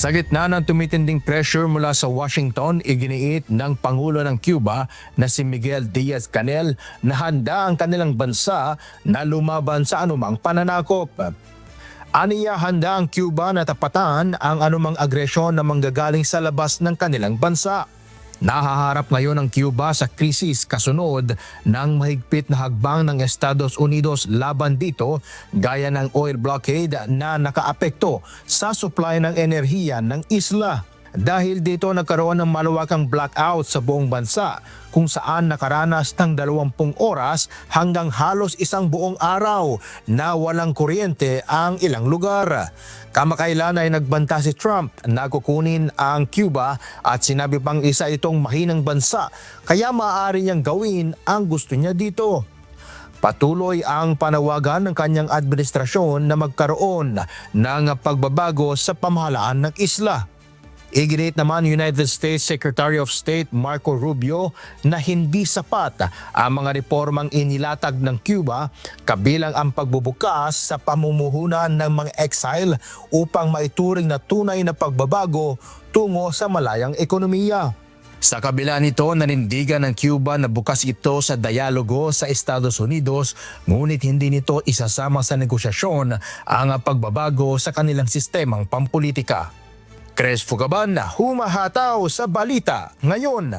Sa gitna ng tumitinding pressure mula sa Washington, iginiit ng Pangulo ng Cuba na si Miguel Diaz-Canel na handa ang kanilang bansa na lumaban sa anumang pananakop. Aniya handa ang Cuba na tapatan ang anumang agresyon na manggagaling sa labas ng kanilang bansa. Nahaharap ngayon ang Cuba sa krisis kasunod ng mahigpit na hagbang ng Estados Unidos laban dito gaya ng oil blockade na nakaapekto sa supply ng enerhiya ng isla. Dahil dito nagkaroon ng malawakang blackout sa buong bansa kung saan nakaranas ng 20 oras hanggang halos isang buong araw na walang kuryente ang ilang lugar. Kamakailan ay nagbanta si Trump na kukunin ang Cuba at sinabi pang isa itong mahinang bansa kaya maaari niyang gawin ang gusto niya dito. Patuloy ang panawagan ng kanyang administrasyon na magkaroon ng pagbabago sa pamahalaan ng isla. Iginit naman United States Secretary of State Marco Rubio na hindi sapat ang mga reformang inilatag ng Cuba kabilang ang pagbubukas sa pamumuhunan ng mga exile upang maituring na tunay na pagbabago tungo sa malayang ekonomiya. Sa kabila nito, nanindigan ng Cuba na bukas ito sa dialogo sa Estados Unidos ngunit hindi nito isasama sa negosasyon ang pagbabago sa kanilang sistemang pampulitika. Cres Fugaban, humahataw sa balita ngayon.